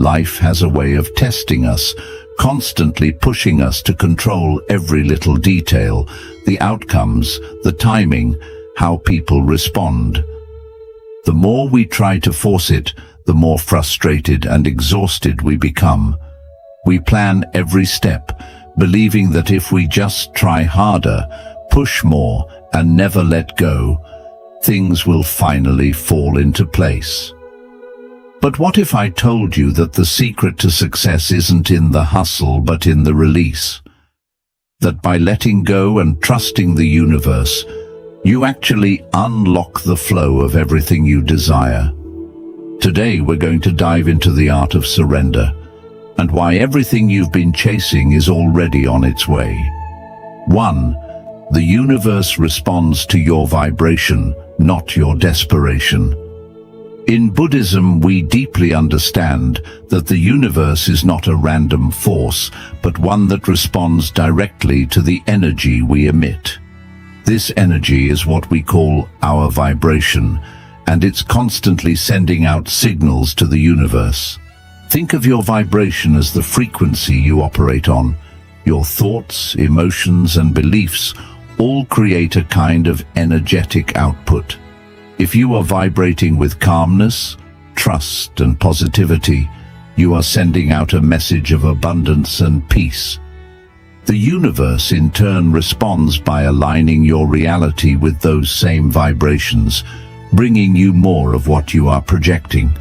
Life has a way of testing us, constantly pushing us to control every little detail, the outcomes, the timing, how people respond. The more we try to force it, the more frustrated and exhausted we become. We plan every step, believing that if we just try harder, push more, and never let go, things will finally fall into place. But what if I told you that the secret to success isn't in the hustle but in the release? That by letting go and trusting the universe, you actually unlock the flow of everything you desire. Today we're going to dive into the art of surrender, and why everything you've been chasing is already on its way. 1. The universe responds to your vibration, not your desperation. In Buddhism, we deeply understand that the universe is not a random force, but one that responds directly to the energy we emit. This energy is what we call our vibration, and it's constantly sending out signals to the universe. Think of your vibration as the frequency you operate on. Your thoughts, emotions, and beliefs all create a kind of energetic output. If you are vibrating with calmness, trust, and positivity, you are sending out a message of abundance and peace. The universe in turn responds by aligning your reality with those same vibrations, bringing you more of what you are projecting.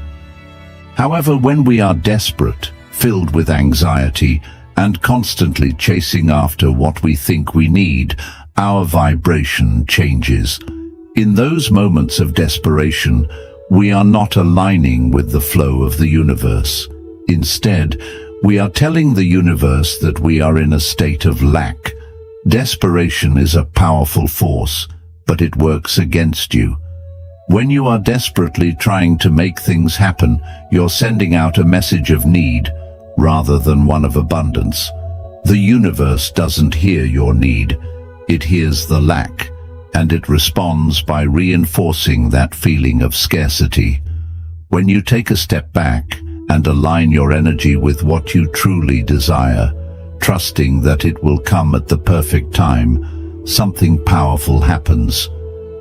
However, when we are desperate, filled with anxiety, and constantly chasing after what we think we need, our vibration changes. In those moments of desperation, we are not aligning with the flow of the universe. Instead, we are telling the universe that we are in a state of lack. Desperation is a powerful force, but it works against you. When you are desperately trying to make things happen, you're sending out a message of need, rather than one of abundance. The universe doesn't hear your need, it hears the lack, and it responds by reinforcing that feeling of scarcity. When you take a step back and align your energy with what you truly desire, trusting that it will come at the perfect time, something powerful happens.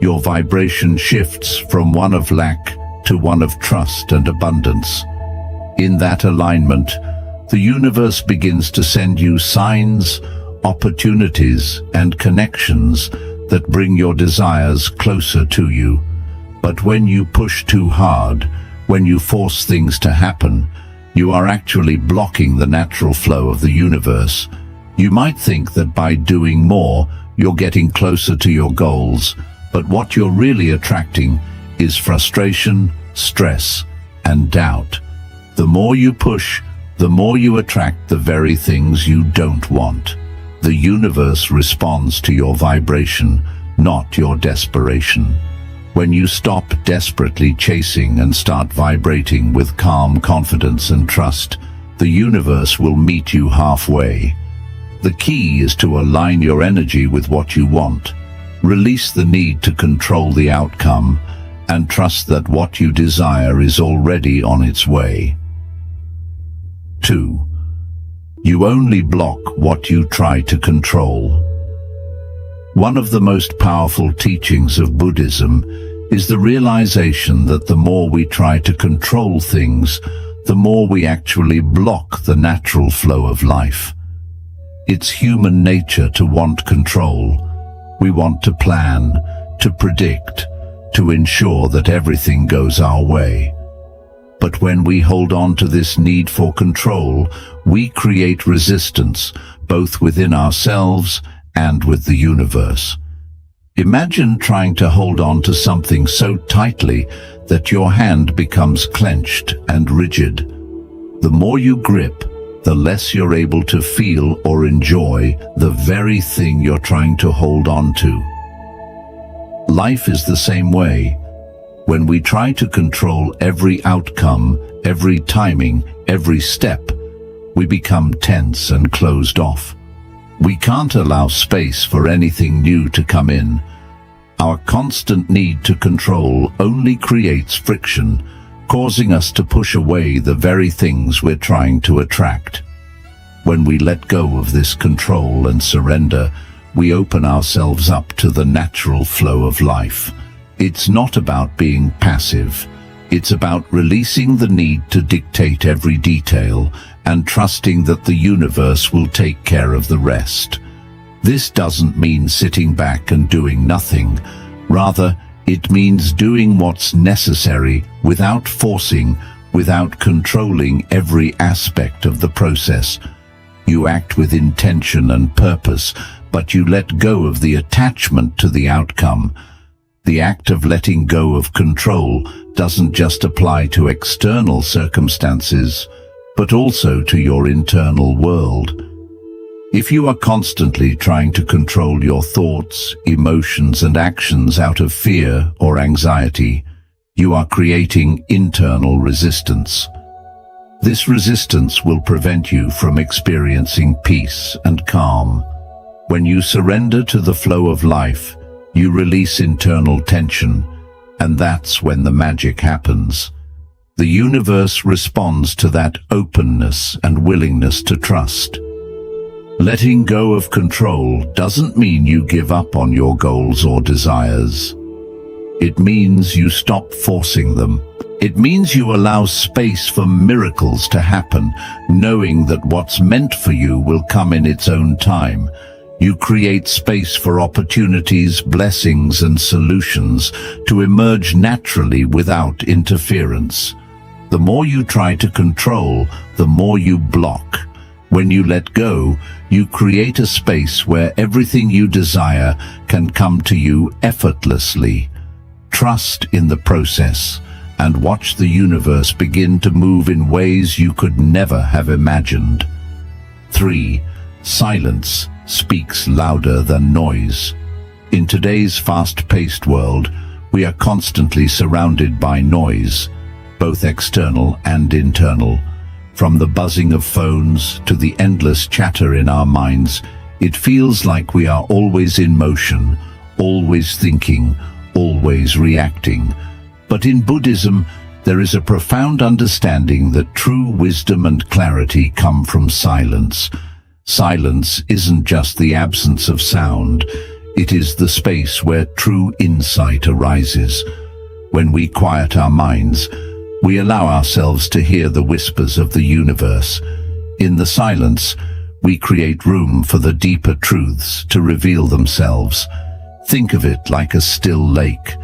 Your vibration shifts from one of lack to one of trust and abundance. In that alignment, the universe begins to send you signs, opportunities, and connections that bring your desires closer to you. But when you push too hard, when you force things to happen, you are actually blocking the natural flow of the universe. You might think that by doing more, you're getting closer to your goals, but what you're really attracting is frustration, stress, and doubt. The more you push, the more you attract the very things you don't want. The universe responds to your vibration, not your desperation. When you stop desperately chasing and start vibrating with calm confidence and trust, the universe will meet you halfway. The key is to align your energy with what you want. Release the need to control the outcome, and trust that what you desire is already on its way. 2. You only block what you try to control. One of the most powerful teachings of Buddhism is the realization that the more we try to control things, the more we actually block the natural flow of life. It's human nature to want control. We want to plan, to predict, to ensure that everything goes our way. But when we hold on to this need for control, we create resistance, both within ourselves and with the universe. Imagine trying to hold on to something so tightly that your hand becomes clenched and rigid. The more you grip, the less you're able to feel or enjoy the very thing you're trying to hold on to. Life is the same way. When we try to control every outcome, every timing, every step, we become tense and closed off. We can't allow space for anything new to come in. Our constant need to control only creates friction, causing us to push away the very things we're trying to attract. When we let go of this control and surrender, we open ourselves up to the natural flow of life. It's not about being passive. It's about releasing the need to dictate every detail and trusting that the universe will take care of the rest. This doesn't mean sitting back and doing nothing. Rather, it means doing what's necessary without forcing, without controlling every aspect of the process. You act with intention and purpose, but you let go of the attachment to the outcome. The act of letting go of control doesn't just apply to external circumstances, but also to your internal world. If you are constantly trying to control your thoughts, emotions, and actions out of fear or anxiety, you are creating internal resistance. This resistance will prevent you from experiencing peace and calm. When you surrender to the flow of life, you release internal tension, and that's when the magic happens. The universe responds to that openness and willingness to trust. Letting go of control doesn't mean you give up on your goals or desires. It means you stop forcing them. It means you allow space for miracles to happen, knowing that what's meant for you will come in its own time. You create space for opportunities, blessings, and solutions to emerge naturally without interference. The more you try to control, the more you block. When you let go, you create a space where everything you desire can come to you effortlessly. Trust in the process and watch the universe begin to move in ways you could never have imagined. 3. Silence speaks louder than noise. In today's fast-paced world, we are constantly surrounded by noise, both external and internal. From the buzzing of phones to the endless chatter in our minds, it feels like we are always in motion, always thinking, always reacting. But in Buddhism, there is a profound understanding that true wisdom and clarity come from silence. Silence isn't just the absence of sound, it is the space where true insight arises. When we quiet our minds, we allow ourselves to hear the whispers of the universe. In the silence, we create room for the deeper truths to reveal themselves. Think of it like a still lake.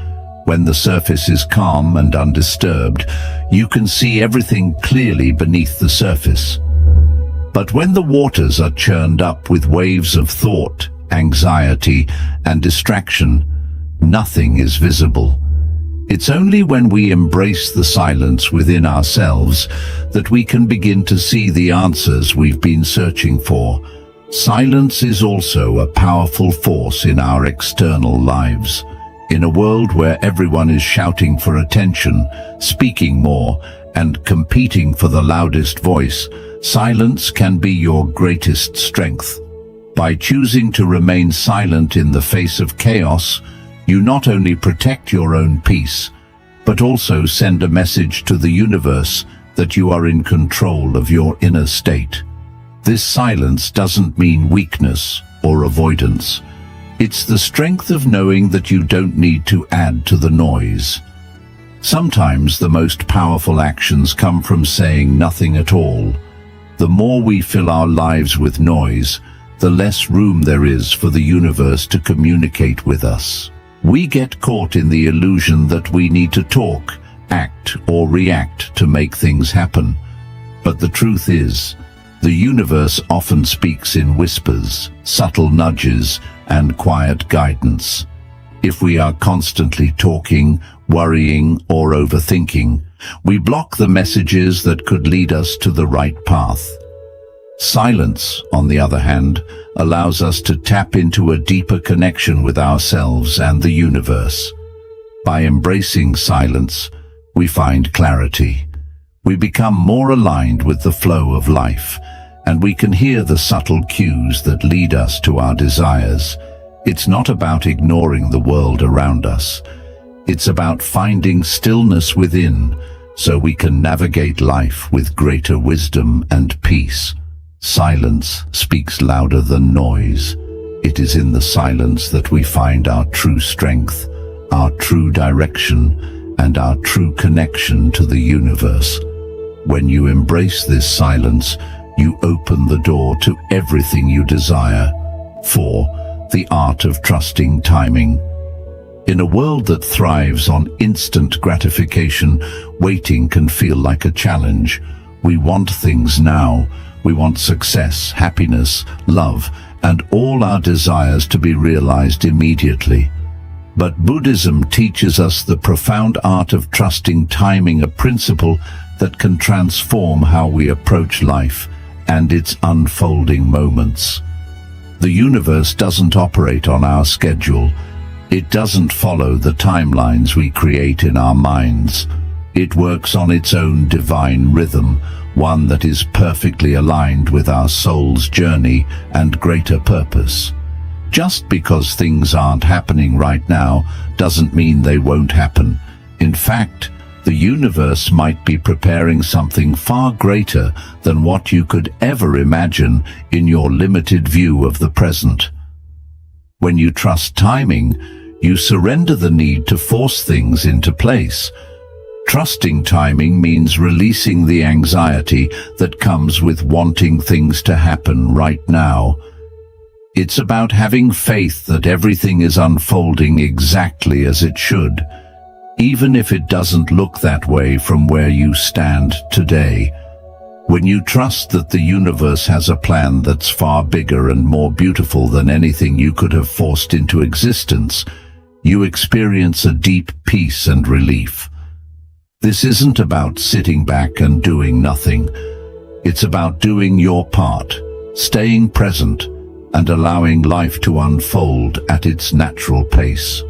When the surface is calm and undisturbed, you can see everything clearly beneath the surface. But when the waters are churned up with waves of thought, anxiety, and distraction, nothing is visible. It's only when we embrace the silence within ourselves that we can begin to see the answers we've been searching for. Silence is also a powerful force in our external lives. In a world where everyone is shouting for attention, speaking more, and competing for the loudest voice, silence can be your greatest strength. By choosing to remain silent in the face of chaos, you not only protect your own peace, but also send a message to the universe that you are in control of your inner state. This silence doesn't mean weakness or avoidance. It's the strength of knowing that you don't need to add to the noise. Sometimes the most powerful actions come from saying nothing at all. The more we fill our lives with noise, the less room there is for the universe to communicate with us. We get caught in the illusion that we need to talk, act, or react to make things happen. But the truth is, the universe often speaks in whispers, subtle nudges, and quiet guidance. If we are constantly talking, worrying, or overthinking, we block the messages that could lead us to the right path. Silence, on the other hand, allows us to tap into a deeper connection with ourselves and the universe. By embracing silence, we find clarity. We become more aligned with the flow of life, and we can hear the subtle cues that lead us to our desires. It's not about ignoring the world around us. It's about finding stillness within, so we can navigate life with greater wisdom and peace. Silence speaks louder than noise. It is in the silence that we find our true strength, our true direction, and our true connection to the universe. When you embrace this silence, you open the door to everything you desire. 4. The art of trusting timing. In a world that thrives on instant gratification, waiting can feel like a challenge. We want things now. We want success, happiness, love, and all our desires to be realized immediately. But Buddhism teaches us the profound art of trusting timing, a principle that can transform how we approach life and its unfolding moments. The universe doesn't operate on our schedule. It doesn't follow the timelines we create in our minds. It works on its own divine rhythm, one that is perfectly aligned with our soul's journey and greater purpose. Just because things aren't happening right now doesn't mean they won't happen. In fact, the universe might be preparing something far greater than what you could ever imagine in your limited view of the present. When you trust timing, you surrender the need to force things into place. Trusting timing means releasing the anxiety that comes with wanting things to happen right now. It's about having faith that everything is unfolding exactly as it should, even if it doesn't look that way from where you stand today. When you trust that the universe has a plan that's far bigger and more beautiful than anything you could have forced into existence, you experience a deep peace and relief. This isn't about sitting back and doing nothing. It's about doing your part, staying present, and allowing life to unfold at its natural pace.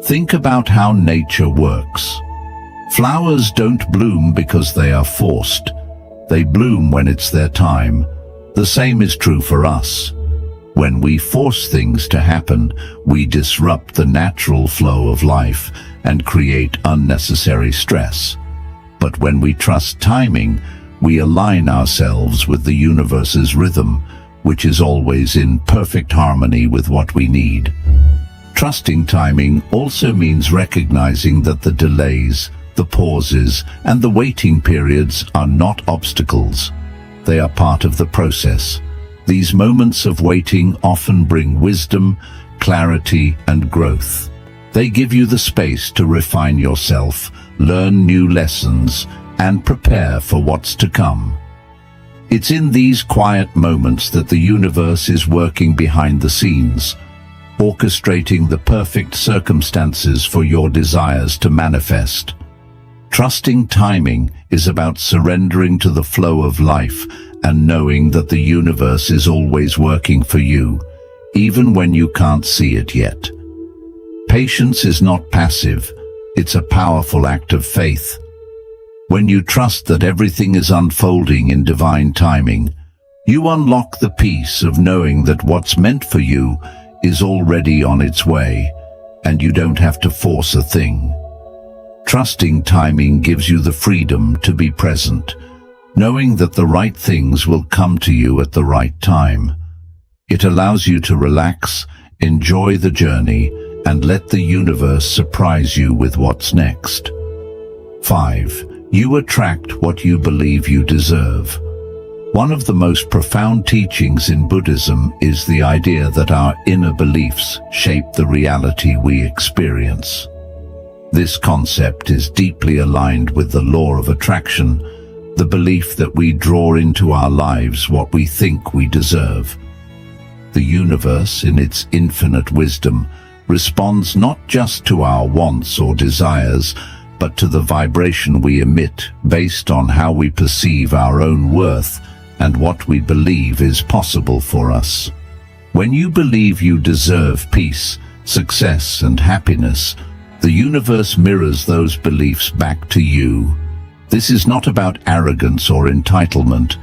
Think about how nature works. Flowers don't bloom because they are forced. They bloom when it's their time. The same is true for us. When we force things to happen, we disrupt the natural flow of life and create unnecessary stress. But when we trust timing, we align ourselves with the universe's rhythm, which is always in perfect harmony with what we need. Trusting timing also means recognizing that the delays, the pauses, and the waiting periods are not obstacles. They are part of the process. These moments of waiting often bring wisdom, clarity, and growth. They give you the space to refine yourself, learn new lessons, and prepare for what's to come. It's in these quiet moments that the universe is working behind the scenes, orchestrating the perfect circumstances for your desires to manifest. Trusting timing is about surrendering to the flow of life and knowing that the universe is always working for you, even when you can't see it yet. Patience is not passive, it's a powerful act of faith. When you trust that everything is unfolding in divine timing, you unlock the peace of knowing that what's meant for you is already on its way, and you don't have to force a thing. Trusting timing gives you the freedom to be present, knowing that the right things will come to you at the right time. It allows you to relax, enjoy the journey, and let the universe surprise you with what's next. 5. You attract what you believe you deserve. One of the most profound teachings in Buddhism is the idea that our inner beliefs shape the reality we experience. This concept is deeply aligned with the law of attraction, the belief that we draw into our lives what we think we deserve. The universe, in its infinite wisdom, responds not just to our wants or desires, but to the vibration we emit based on how we perceive our own worth and what we believe is possible for us. When you believe you deserve peace, success, and happiness, the universe mirrors those beliefs back to you. This is not about arrogance or entitlement.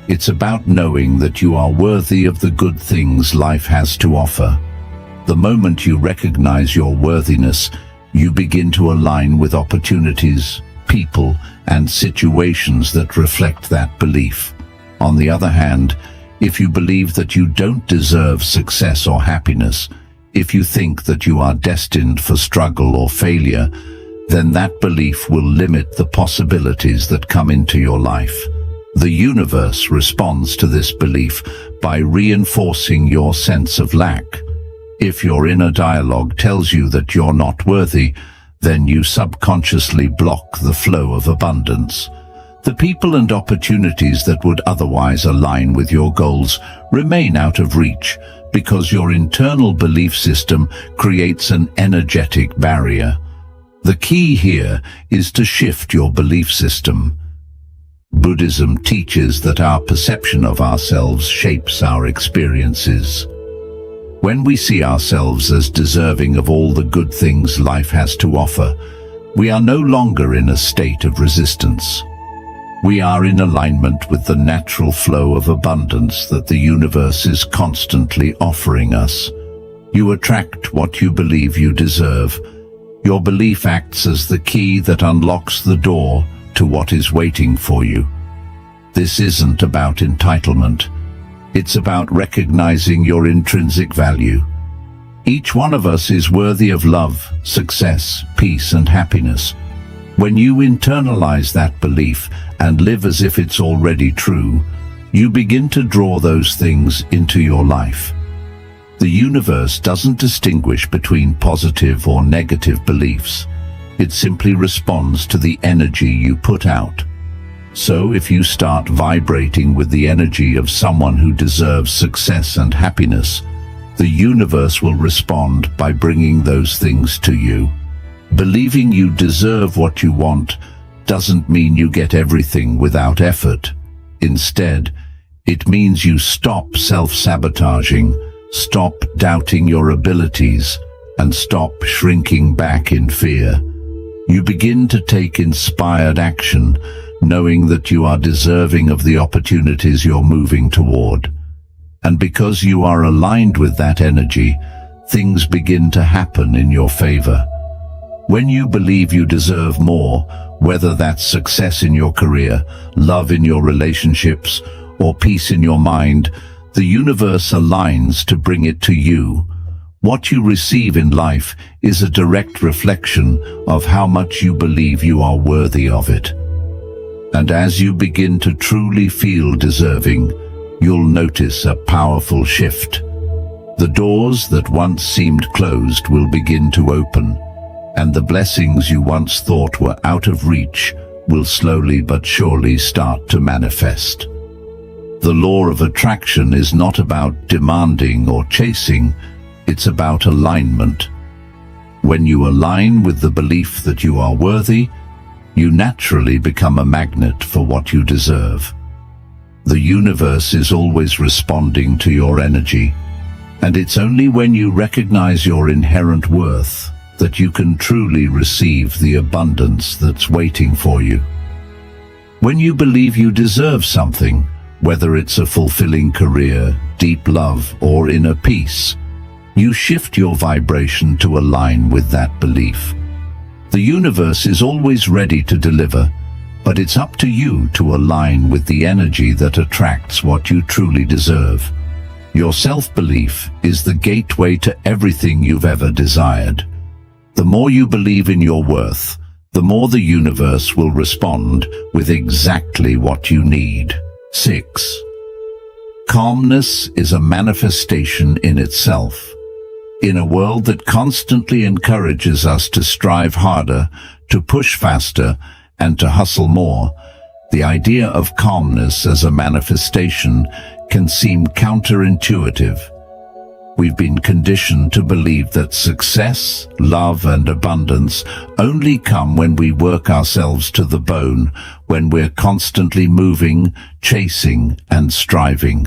It's about knowing that you are worthy of the good things life has to offer. The moment you recognize your worthiness, you begin to align with opportunities, people and situations that reflect that belief. On the other hand, if you believe that you don't deserve success or happiness, if you think that you are destined for struggle or failure, then that belief will limit the possibilities that come into your life. The universe responds to this belief by reinforcing your sense of lack. If your inner dialogue tells you that you're not worthy, then you subconsciously block the flow of abundance. The people and opportunities that would otherwise align with your goals remain out of reach because your internal belief system creates an energetic barrier. The key here is to shift your belief system. Buddhism teaches that our perception of ourselves shapes our experiences. When we see ourselves as deserving of all the good things life has to offer, we are no longer in a state of resistance. We are in alignment with the natural flow of abundance that the universe is constantly offering us. You attract what you believe you deserve. Your belief acts as the key that unlocks the door to what is waiting for you. This isn't about entitlement. It's about recognizing your intrinsic value. Each one of us is worthy of love, success, peace, and happiness. When you internalize that belief and live as if it's already true, you begin to draw those things into your life. The universe doesn't distinguish between positive or negative beliefs. It simply responds to the energy you put out. So if you start vibrating with the energy of someone who deserves success and happiness, the universe will respond by bringing those things to you. Believing you deserve what you want doesn't mean you get everything without effort. Instead, it means you stop self-sabotaging, stop doubting your abilities, and stop shrinking back in fear. You begin to take inspired action, knowing that you are deserving of the opportunities you're moving toward. And because you are aligned with that energy, things begin to happen in your favor. When you believe you deserve more, whether that's success in your career, love in your relationships, or peace in your mind, the universe aligns to bring it to you. What you receive in life is a direct reflection of how much you believe you are worthy of it. And as you begin to truly feel deserving, you'll notice a powerful shift. The doors that once seemed closed will begin to open, and the blessings you once thought were out of reach will slowly but surely start to manifest. The law of attraction is not about demanding or chasing, it's about alignment. When you align with the belief that you are worthy, you naturally become a magnet for what you deserve. The universe is always responding to your energy, and it's only when you recognize your inherent worth that you can truly receive the abundance that's waiting for you. When you believe you deserve something, whether it's a fulfilling career, deep love, or inner peace, you shift your vibration to align with that belief. The universe is always ready to deliver, but it's up to you to align with the energy that attracts what you truly deserve. Your self-belief is the gateway to everything you've ever desired. The more you believe in your worth, the more the universe will respond with exactly what you need. 6. Calmness is a manifestation in itself. In a world that constantly encourages us to strive harder, to push faster, and to hustle more, the idea of calmness as a manifestation can seem counterintuitive. We've been conditioned to believe that success, love, and abundance only come when we work ourselves to the bone, when we're constantly moving, chasing, and striving.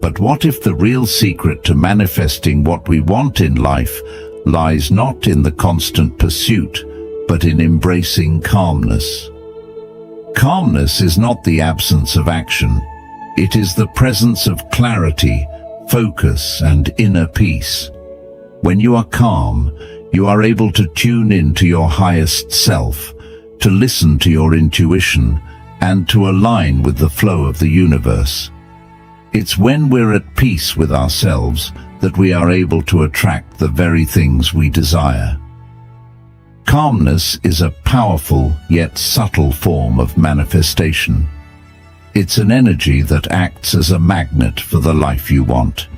But what if the real secret to manifesting what we want in life lies not in the constant pursuit, but in embracing calmness? Calmness is not the absence of action. It is the presence of clarity, focus, and inner peace. When you are calm, you are able to tune into your highest self, to listen to your intuition, and to align with the flow of the universe. It's when we're at peace with ourselves that we are able to attract the very things we desire. Calmness is a powerful yet subtle form of manifestation. It's an energy that acts as a magnet for the life you want.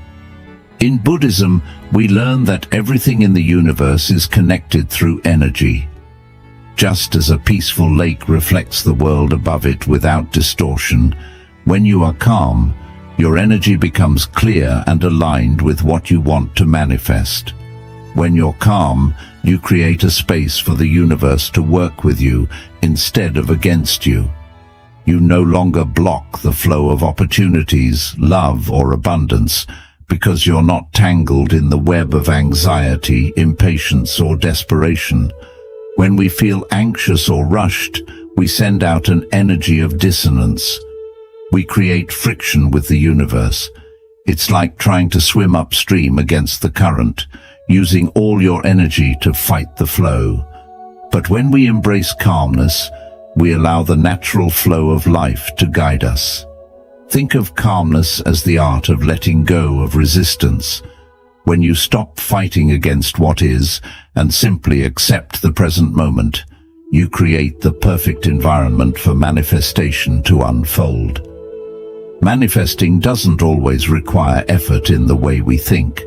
In Buddhism, we learn that everything in the universe is connected through energy. Just as a peaceful lake reflects the world above it without distortion, when you are calm, your energy becomes clear and aligned with what you want to manifest. When you're calm, you create a space for the universe to work with you instead of against you. You no longer block the flow of opportunities, love, or abundance because you're not tangled in the web of anxiety, impatience, or desperation. When we feel anxious or rushed, we send out an energy of dissonance. We create friction with the universe. It's like trying to swim upstream against the current, using all your energy to fight the flow. But when we embrace calmness, we allow the natural flow of life to guide us. Think of calmness as the art of letting go of resistance. When you stop fighting against what is and simply accept the present moment, you create the perfect environment for manifestation to unfold. Manifesting doesn't always require effort in the way we think.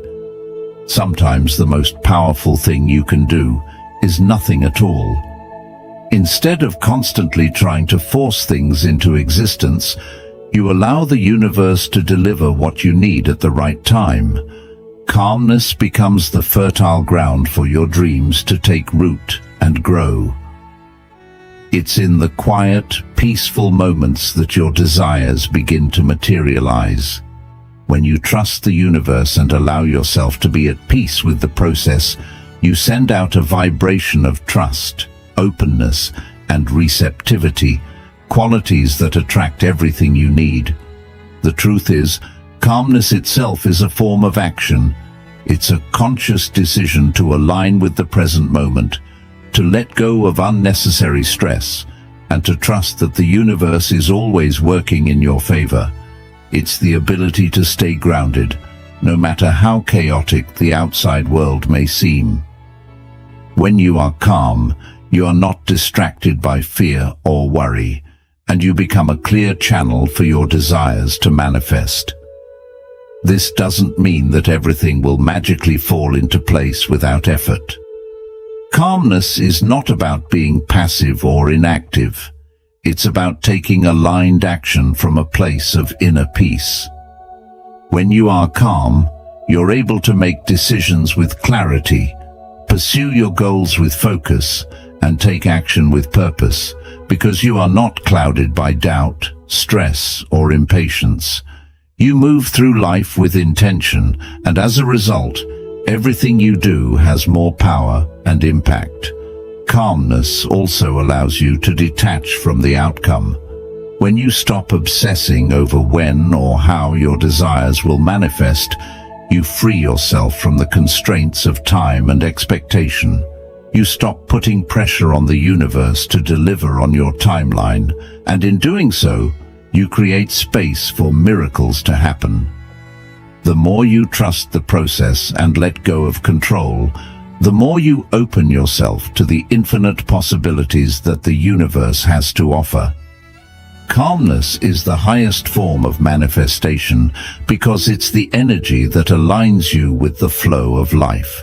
Sometimes the most powerful thing you can do is nothing at all. Instead of constantly trying to force things into existence, you allow the universe to deliver what you need at the right time. Calmness becomes the fertile ground for your dreams to take root and grow. It's in the quiet, peaceful moments that your desires begin to materialize. When you trust the universe and allow yourself to be at peace with the process, you send out a vibration of trust, openness, and receptivity, qualities that attract everything you need. The truth is, calmness itself is a form of action. It's a conscious decision to align with the present moment, to let go of unnecessary stress, and to trust that the universe is always working in your favor. It's the ability to stay grounded, no matter how chaotic the outside world may seem. When you are calm, you are not distracted by fear or worry, and you become a clear channel for your desires to manifest. This doesn't mean that everything will magically fall into place without effort. Calmness is not about being passive or inactive. It's about taking aligned action from a place of inner peace. When you are calm, you're able to make decisions with clarity, pursue your goals with focus, and take action with purpose, because you are not clouded by doubt, stress, or impatience. You move through life with intention, and as a result, everything you do has more power and impact. Calmness also allows you to detach from the outcome. When you stop obsessing over when or how your desires will manifest, you free yourself from the constraints of time and expectation. You stop putting pressure on the universe to deliver on your timeline, and in doing so, you create space for miracles to happen. The more you trust the process and let go of control, the more you open yourself to the infinite possibilities that the universe has to offer. Calmness is the highest form of manifestation because it's the energy that aligns you with the flow of life.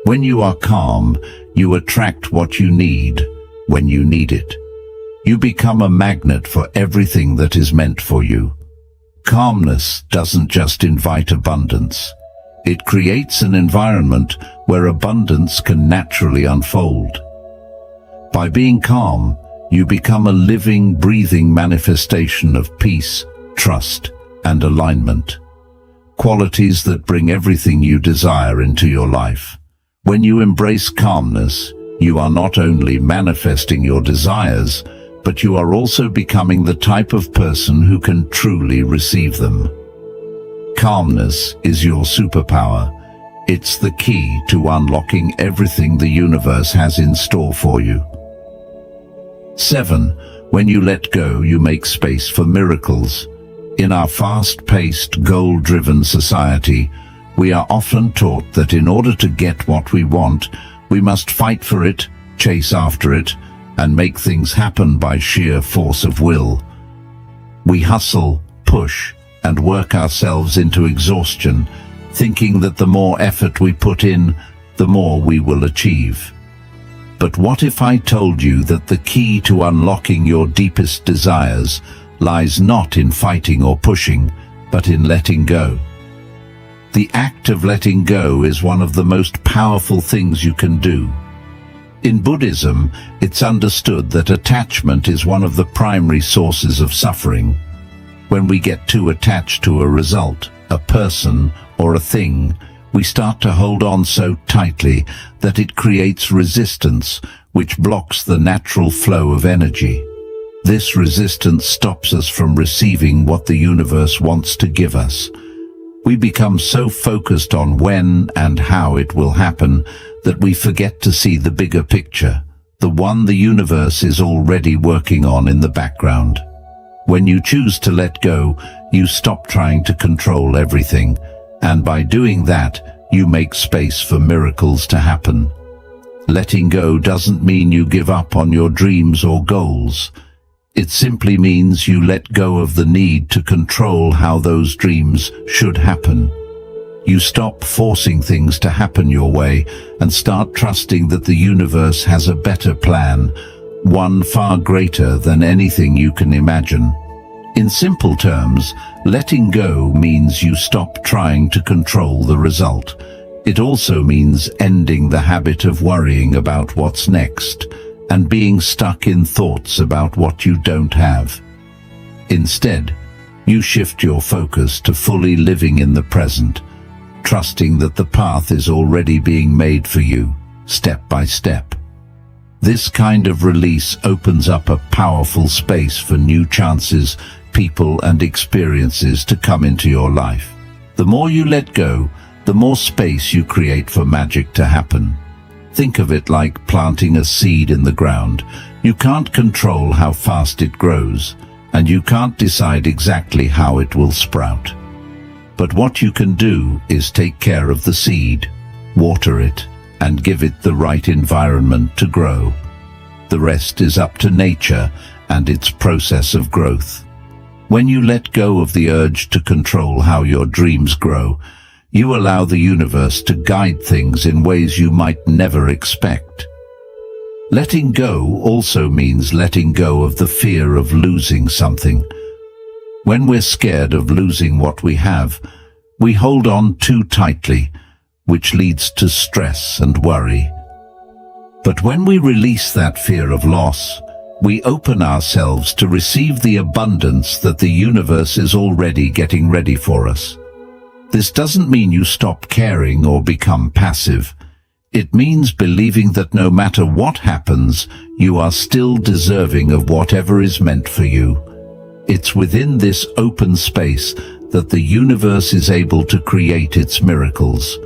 When you are calm, you attract what you need when you need it. You become a magnet for everything that is meant for you. Calmness doesn't just invite abundance. It creates an environment where abundance can naturally unfold. By being calm, you become a living, breathing manifestation of peace, trust, and alignment. Qualities that bring everything you desire into your life. When you embrace calmness, you are not only manifesting your desires, but you are also becoming the type of person who can truly receive them. Calmness is your superpower. It's the key to unlocking everything the universe has in store for you. 7. When you let go, you make space for miracles. In our fast-paced, goal-driven society, we are often taught that in order to get what we want, we must fight for it, chase after it, and make things happen by sheer force of will. We hustle, push, and work ourselves into exhaustion, thinking that the more effort we put in, the more we will achieve. But what if I told you that the key to unlocking your deepest desires lies not in fighting or pushing, but in letting go? The act of letting go is one of the most powerful things you can do. In Buddhism, it's understood that attachment is one of the primary sources of suffering. When we get too attached to a result, a person, or a thing, we start to hold on so tightly that it creates resistance, which blocks the natural flow of energy. This resistance stops us from receiving what the universe wants to give us. We become so focused on when and how it will happen that we forget to see the bigger picture, the one the universe is already working on in the background. When you choose to let go, you stop trying to control everything, and by doing that, you make space for miracles to happen. Letting go doesn't mean you give up on your dreams or goals. It simply means you let go of the need to control how those dreams should happen. You stop forcing things to happen your way and start trusting that the universe has a better plan, one far greater than anything you can imagine. In simple terms, letting go means you stop trying to control the result. It also means ending the habit of worrying about what's next and being stuck in thoughts about what you don't have. Instead, you shift your focus to fully living in the present, trusting that the path is already being made for you, step by step. This kind of release opens up a powerful space for new chances, people, and experiences to come into your life. The more you let go, the more space you create for magic to happen. Think of it like planting a seed in the ground. You can't control how fast it grows, and you can't decide exactly how it will sprout. But what you can do is take care of the seed, water it, and give it the right environment to grow. The rest is up to nature and its process of growth. When you let go of the urge to control how your dreams grow, you allow the universe to guide things in ways you might never expect. Letting go also means letting go of the fear of losing something. When we're scared of losing what we have, we hold on too tightly, which leads to stress and worry. But when we release that fear of loss, we open ourselves to receive the abundance that the universe is already getting ready for us. This doesn't mean you stop caring or become passive. It means believing that no matter what happens, you are still deserving of whatever is meant for you. It's within this open space that the universe is able to create its miracles.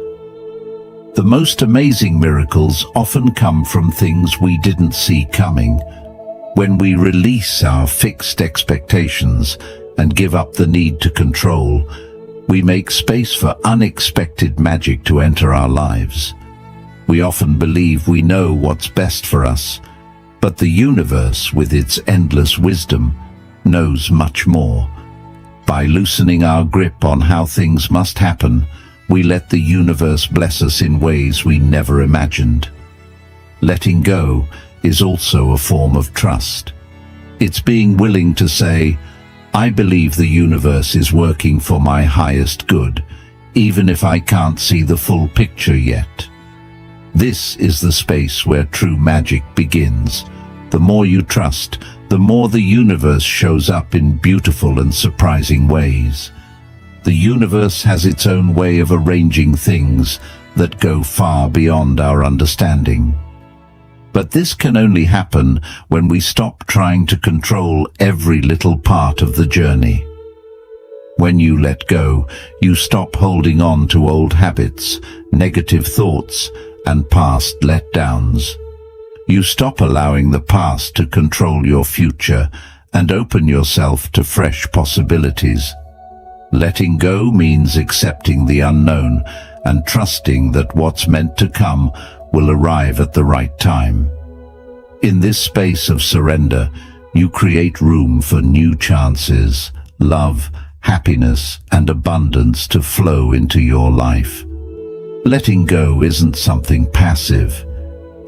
The most amazing miracles often come from things we didn't see coming. When we release our fixed expectations and give up the need to control, we make space for unexpected magic to enter our lives. We often believe we know what's best for us, but the universe, with its endless wisdom, knows much more. By loosening our grip on how things must happen, we let the universe bless us in ways we never imagined. Letting go is also a form of trust. It's being willing to say, I believe the universe is working for my highest good, even if I can't see the full picture yet. This is the space where true magic begins. The more you trust, the more the universe shows up in beautiful and surprising ways. The universe has its own way of arranging things that go far beyond our understanding. But this can only happen when we stop trying to control every little part of the journey. When you let go, you stop holding on to old habits, negative thoughts, and past letdowns. You stop allowing the past to control your future and open yourself to fresh possibilities. Letting go means accepting the unknown and trusting that what's meant to come will arrive at the right time. In this space of surrender, you create room for new chances, love, happiness, and abundance to flow into your life. Letting go isn't something passive.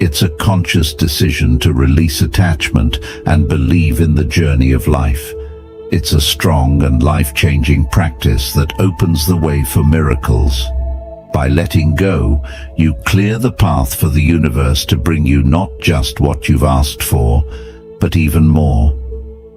It's a conscious decision to release attachment and believe in the journey of life. It's a strong and life-changing practice that opens the way for miracles. By letting go, you clear the path for the universe to bring you not just what you've asked for, but even more.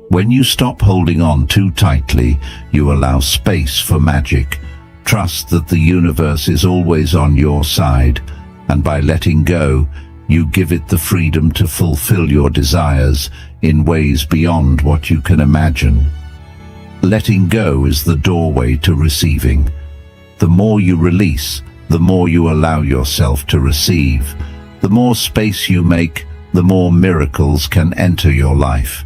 When you stop holding on too tightly, you allow space for magic. Trust that the universe is always on your side, and by letting go, you give it the freedom to fulfill your desires in ways beyond what you can imagine. Letting go is the doorway to receiving. The more you release, the more you allow yourself to receive. The more space you make, the more miracles can enter your life.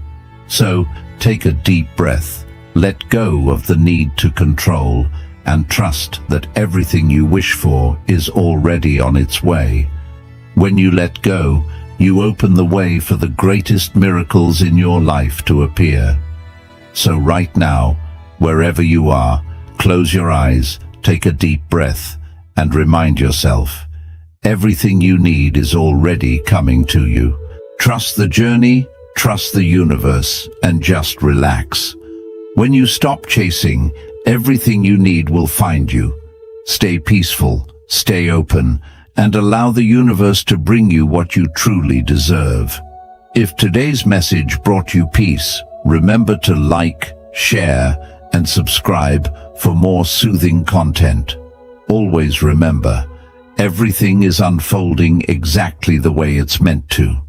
So, take a deep breath, let go of the need to control, and trust that everything you wish for is already on its way. When you let go, you open the way for the greatest miracles in your life to appear. So right now, wherever you are, close your eyes, take a deep breath, and remind yourself, everything you need is already coming to you. Trust the journey, trust the universe, and just relax. When you stop chasing, everything you need will find you. Stay peaceful, stay open, and allow the universe to bring you what you truly deserve. If today's message brought you peace, remember to like, share, and subscribe for more soothing content. Always remember, everything is unfolding exactly the way it's meant to.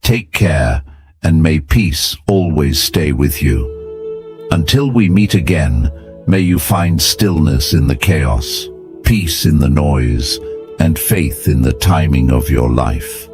Take care, and may peace always stay with you. Until we meet again, may you find stillness in the chaos, peace in the noise, and faith in the timing of your life.